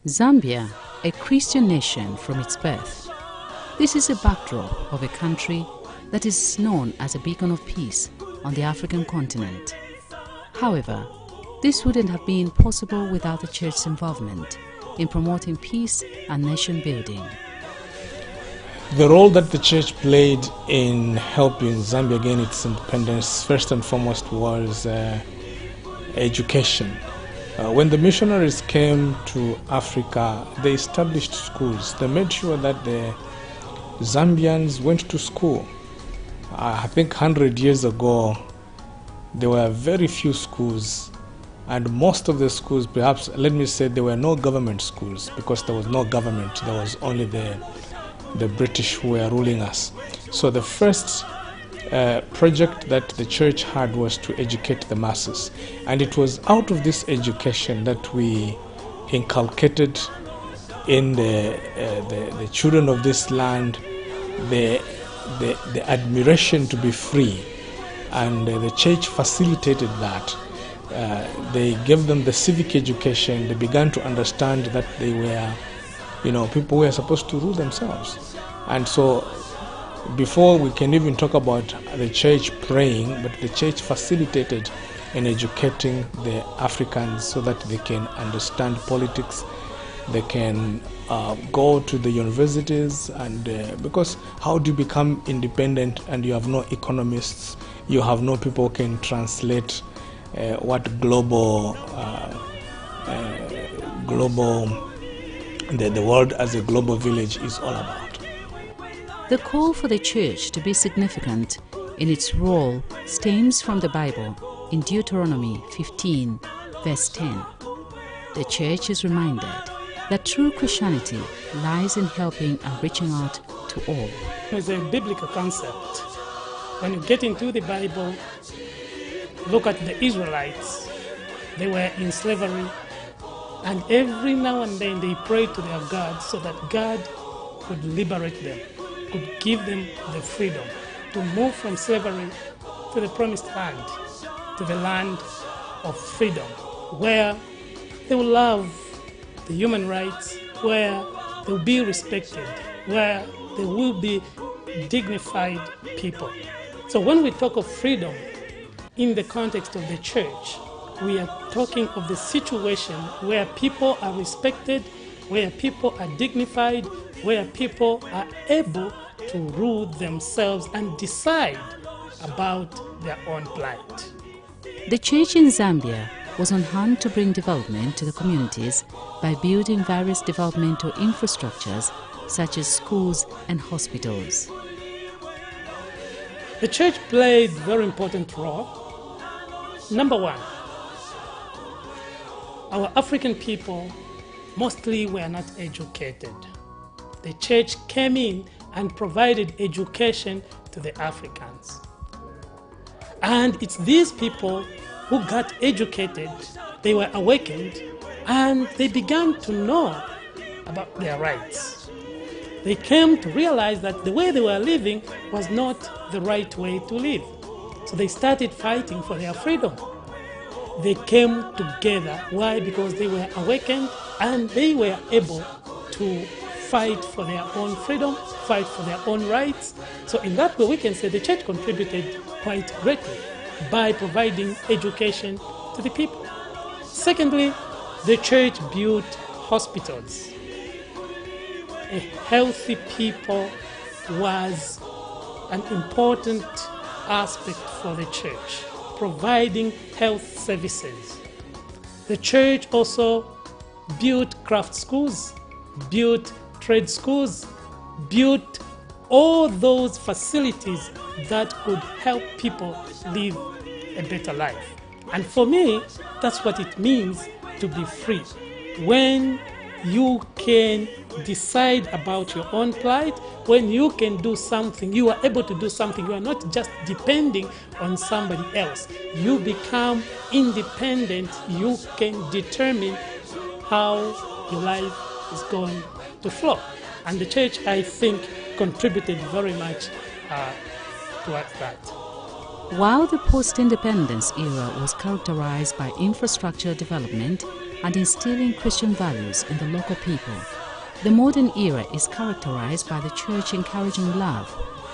Zambia, a Christian nation from its birth. This is a backdrop of a country that is known as a beacon of peace on the African continent. However, this wouldn't have been possible without the church's involvement in promoting peace and nation building. The role that the church played in helping Zambia gain its independence, first and foremost, was education. When the missionaries came to Africa, they established schools. They made sure that the Zambians went to school. I think 100 years ago, there were very few schools, and most of the schools, perhaps, let me say, there were no government schools, because there was no government. There was only the British who were ruling us. So the first project that the church had was to educate the masses, and it was out of this education that we inculcated in the children of this land the admiration to be free, and the church facilitated that. They gave them the civic education. They began to understand that they were, people who were supposed to rule themselves. And so before we can even talk about the church praying, but the church facilitated in educating the Africans so that they can understand politics, they can go to the universities, and because how do you become independent and you have no economists, you have no people who can translate what the world as a global village is all about. The call for the church to be significant in its role stems from the Bible in Deuteronomy 15, verse 10. The church is reminded that true Christianity lies in helping and reaching out to all. It's a biblical concept. When you get into the Bible, look at the Israelites. They were in slavery, and every now and then they prayed to their God so that God could liberate them, could give them the freedom to move from slavery to the promised land, to the land of freedom, where they will love the human rights, where they will be respected, where they will be dignified people. So when we talk of freedom in the context of the church, we are talking of the situation where people are respected, where people are dignified, where people are able to rule themselves and decide about their own plight. The church in Zambia was on hand to bring development to the communities by building various developmental infrastructures such as schools and hospitals. The church played a very important role. Number one, our African people mostly were not educated. The church came in and provided education to the Africans. And it's these people who got educated, they were awakened, and they began to know about their rights. They came to realize that the way they were living was not the right way to live. So they started fighting for their freedom. They came together. Why? Because they were awakened and they were able to fight for their own freedom, fight for their own rights. So in that way, we can say the church contributed quite greatly by providing education to the people. Secondly, the church built hospitals. A healthy people was an important aspect for the church, providing health services. The church also built craft schools, built trade schools, built all those facilities that could help people live a better life. And for me, that's what it means to be free. When you can decide about your own plight, when you can do something, you are able to do something, you are not just depending on somebody else. You become independent, you can determine how your life is going to flow. And the church, I think, contributed very much towards that. While the post-independence era was characterized by infrastructure development and instilling Christian values in the local people, the modern era is characterized by the church encouraging love,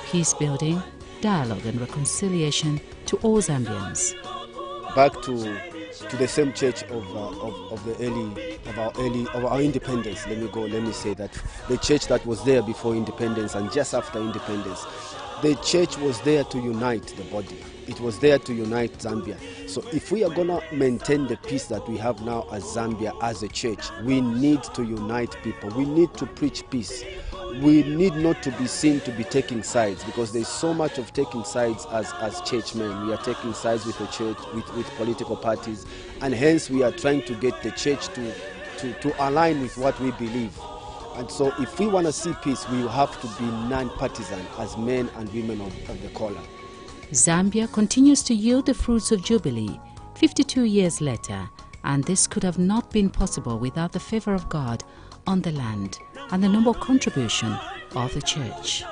peace building, dialogue and reconciliation to all Zambians. Back to the same church of our independence. Let me say that the church that was there before independence and just after independence, the church was there to unite the body. It was there to unite Zambia. So if we are going to maintain the peace that we have now as Zambia, as a church, we need to unite people. We need to preach peace. We need not to be seen to be taking sides, because there's so much of taking sides as churchmen. We are taking sides with the church, with political parties, and hence we are trying to get the church to align with what we believe. And so if we want to see peace, we have to be non-partisan as men and women of the collar. Zambia continues to yield the fruits of Jubilee 52 years later, and this could have not been possible without the favor of God on the land and the noble contribution of the church.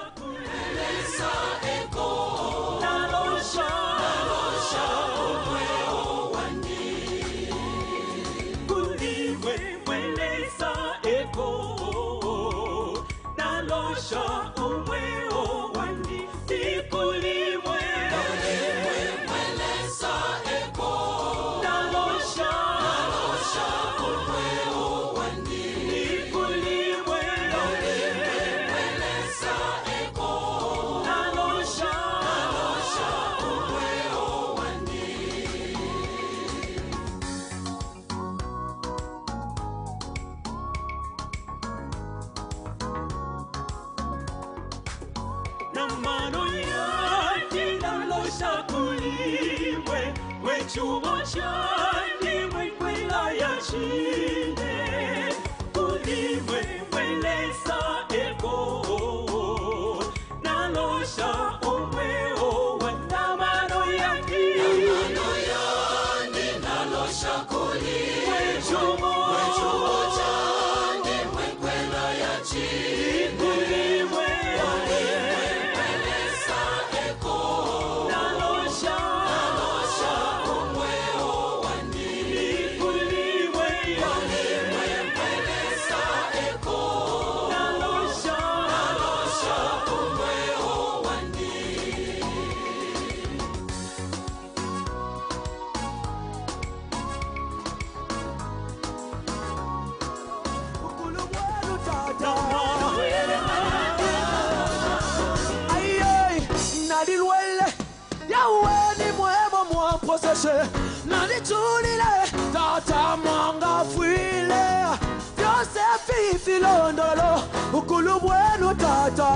Ukulu bueno tata,